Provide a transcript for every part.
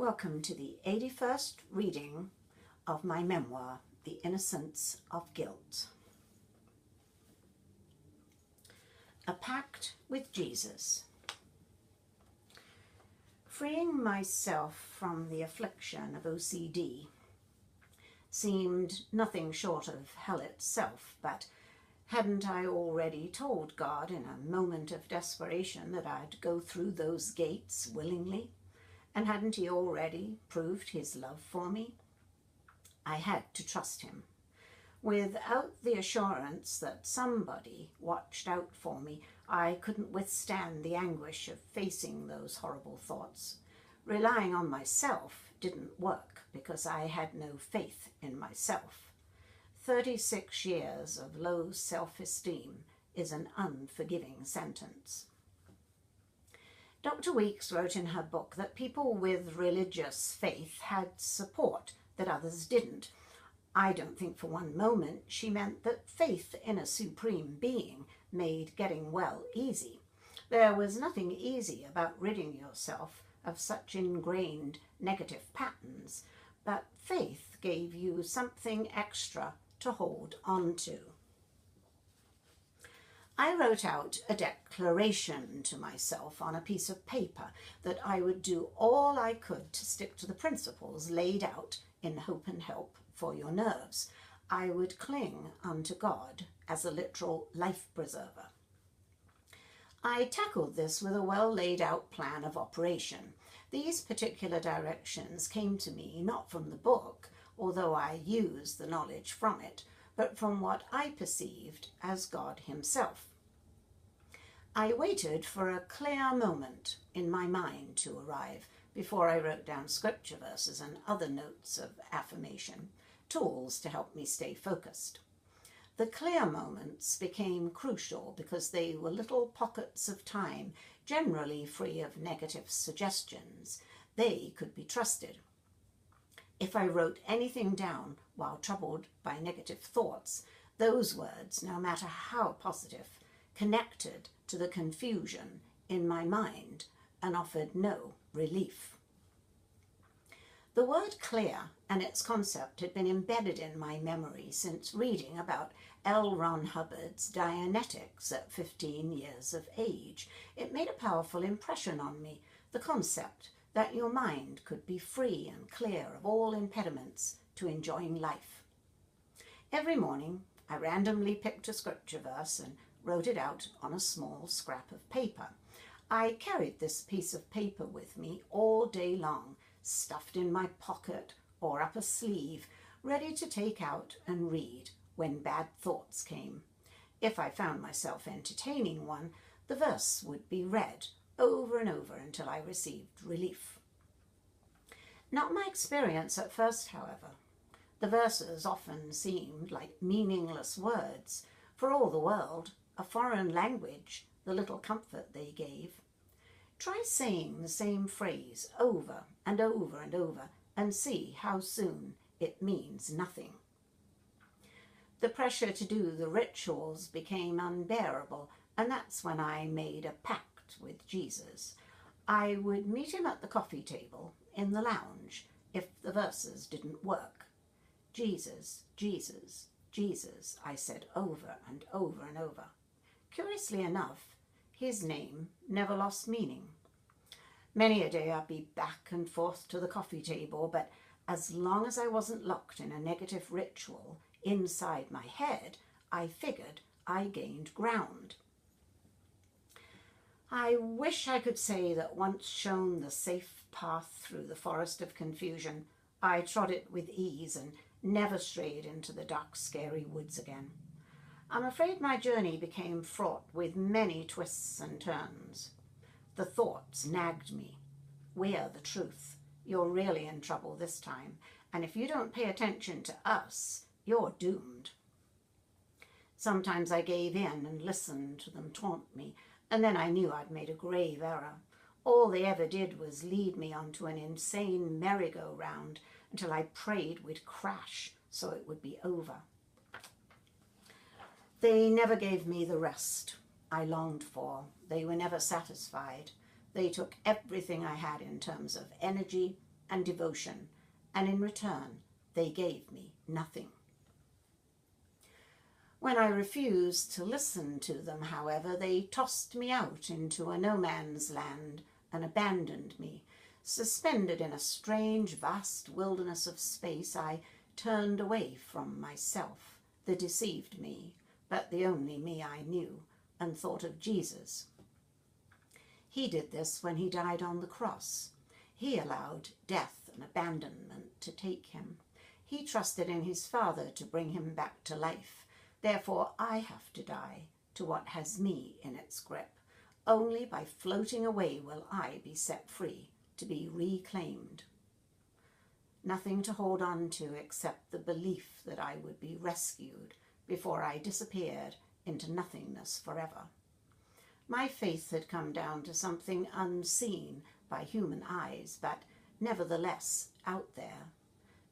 Welcome to the 81st reading of my memoir, The Innocence of Guilt. A Pact with Jesus. Freeing myself from the affliction of OCD seemed nothing short of hell itself, but hadn't I already told God in a moment of desperation that I'd go through those gates willingly? And hadn't he already proved his love for me? I had to trust him. Without the assurance that somebody watched out for me, I couldn't withstand the anguish of facing those horrible thoughts. Relying on myself didn't work because I had no faith in myself. 36 years of low self-esteem is an unforgiving sentence. Dr. Weeks wrote in her book that people with religious faith had support that others didn't. I don't think for one moment she meant that faith in a supreme being made getting well easy. There was nothing easy about ridding yourself of such ingrained negative patterns, but faith gave you something extra to hold on to. I wrote out a declaration to myself on a piece of paper that I would do all I could to stick to the principles laid out in Hope and Help for Your Nerves. I would cling unto God as a literal life preserver. I tackled this with a well laid out plan of operation. These particular directions came to me not from the book, although I used the knowledge from it, but from what I perceived as God himself. I waited for a clear moment in my mind to arrive before I wrote down scripture verses and other notes of affirmation, tools to help me stay focused. The clear moments became crucial because they were little pockets of time, generally free of negative suggestions. They could be trusted. If I wrote anything down while troubled by negative thoughts, those words, no matter how positive, connected to the confusion in my mind and offered no relief. The word clear and its concept had been embedded in my memory since reading about L. Ron Hubbard's Dianetics at 15 years of age. It made a powerful impression on me, the concept that your mind could be free and clear of all impediments to enjoying life. Every morning, I randomly picked a scripture verse and wrote it out on a small scrap of paper. I carried this piece of paper with me all day long, stuffed in my pocket or up a sleeve, ready to take out and read when bad thoughts came. If I found myself entertaining one, the verse would be read over and over until I received relief. Not my experience at first, however. The verses often seemed like meaningless words, for all the world, a foreign language, the little comfort they gave. Try saying the same phrase over and over and over and see how soon it means nothing. The pressure to do the rituals became unbearable, and that's when I made a pact with Jesus. I would meet him at the coffee table in the lounge if the verses didn't work. Jesus, Jesus, Jesus, I said over and over and over. Curiously enough, his name never lost meaning. Many a day I'd be back and forth to the coffee table, but as long as I wasn't locked in a negative ritual inside my head, I figured I gained ground. I wish I could say that once shown the safe path through the forest of confusion, I trod it with ease and never strayed into the dark, scary woods again. I'm afraid my journey became fraught with many twists and turns. The thoughts nagged me. We're the truth. You're really in trouble this time, and if you don't pay attention to us, you're doomed. Sometimes I gave in and listened to them taunt me, and then I knew I'd made a grave error. All they ever did was lead me onto an insane merry-go-round until I prayed we'd crash so it would be over. They never gave me the rest I longed for. They were never satisfied. They took everything I had in terms of energy, and devotion, and in return they gave me nothing. When I refused to listen to them, however, they tossed me out into a no-man's land and abandoned me. Suspended in a strange, vast wilderness of space, I turned away from myself, the deceived me, but the only me I knew, and thought of Jesus. He did this when he died on the cross. He allowed death and abandonment to take him. He trusted in his Father to bring him back to life. Therefore, I have to die to what has me in its grip. Only by floating away will I be set free, to be reclaimed. Nothing to hold on to except the belief that I would be rescued before I disappeared into nothingness forever. My faith had come down to something unseen by human eyes, but nevertheless out there.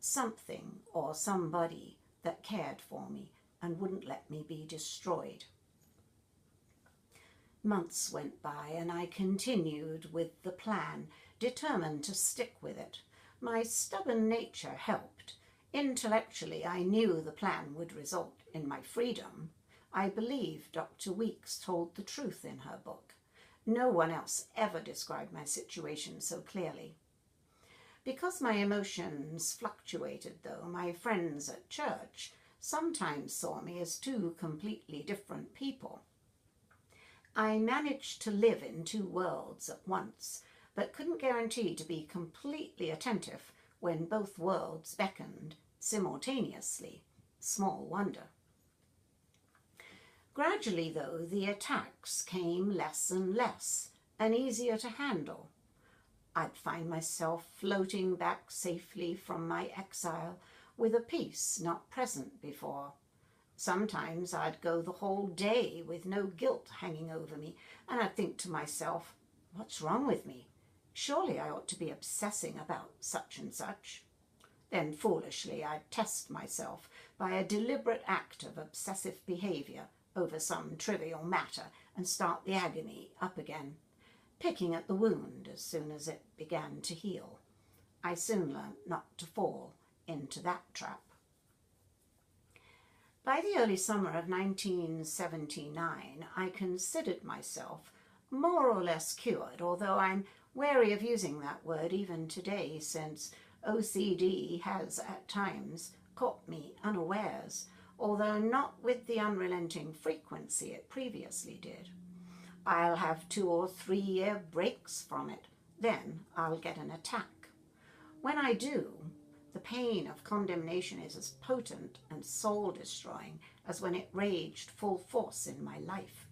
Something or somebody that cared for me and wouldn't let me be destroyed. Months went by and I continued with the plan, determined to stick with it. My stubborn nature helped. Intellectually, I knew the plan would result in my freedom. I believe Dr. Weeks told the truth in her book. No one else ever described my situation so clearly. Because my emotions fluctuated, though, my friends at church sometimes saw me as two completely different people. I managed to live in two worlds at once, but couldn't guarantee to be completely attentive when both worlds beckoned simultaneously. Small wonder. Gradually, though, the attacks came less and less, and easier to handle. I'd find myself floating back safely from my exile with a peace not present before. Sometimes I'd go the whole day with no guilt hanging over me, and I'd think to myself, what's wrong with me? Surely I ought to be obsessing about such and such. Then foolishly I'd test myself by a deliberate act of obsessive behavior over some trivial matter and start the agony up again, picking at the wound as soon as it began to heal. I soon learnt not to fall into that trap. By the early summer of 1979, I considered myself more or less cured, although I'm wary of using that word even today, since OCD has at times caught me unawares, although not with the unrelenting frequency it previously did. I'll have 2 or 3 year breaks from it, then I'll get an attack. When I do, the pain of condemnation is as potent and soul-destroying as when it raged full force in my life.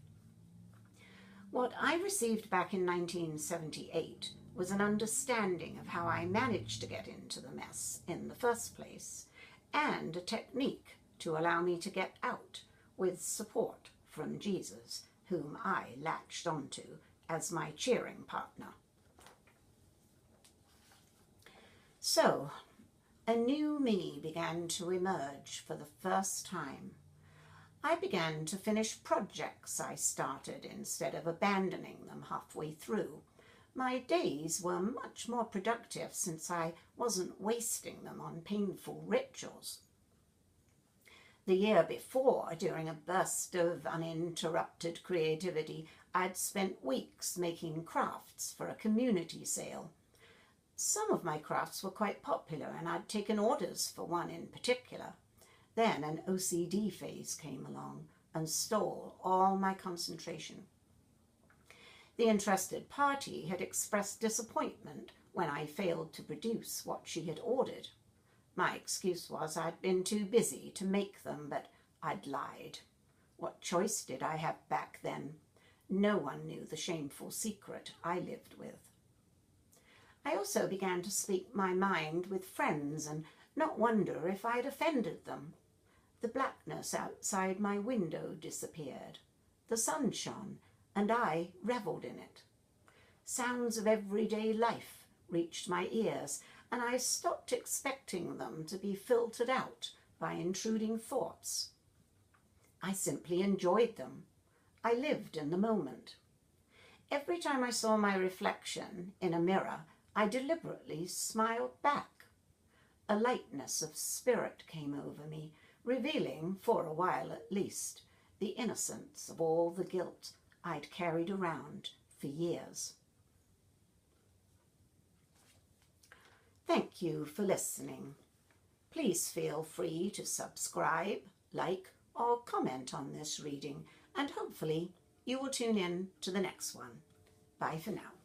What I received back in 1978 was an understanding of how I managed to get into the mess in the first place, and a technique to allow me to get out with support from Jesus, whom I latched onto as my cheering partner. So, a new me began to emerge for the first time. I began to finish projects I started instead of abandoning them halfway through. My days were much more productive since I wasn't wasting them on painful rituals. The year before, during a burst of uninterrupted creativity, I'd spent weeks making crafts for a community sale. Some of my crafts were quite popular, and I'd taken orders for one in particular. Then an OCD phase came along and stole all my concentration. The interested party had expressed disappointment when I failed to produce what she had ordered. My excuse was I'd been too busy to make them, but I'd lied. What choice did I have back then? No one knew the shameful secret I lived with. I also began to speak my mind with friends and not wonder if I'd offended them. The blackness outside my window disappeared. The sun shone, and I revelled in it. Sounds of everyday life reached my ears, and I stopped expecting them to be filtered out by intruding thoughts. I simply enjoyed them. I lived in the moment. Every time I saw my reflection in a mirror, I deliberately smiled back. A lightness of spirit came over me, revealing, for a while at least, the innocence of all the guilt I'd carried around for years. Thank you for listening. Please feel free to subscribe, like, or comment on this reading, and hopefully you will tune in to the next one. Bye for now.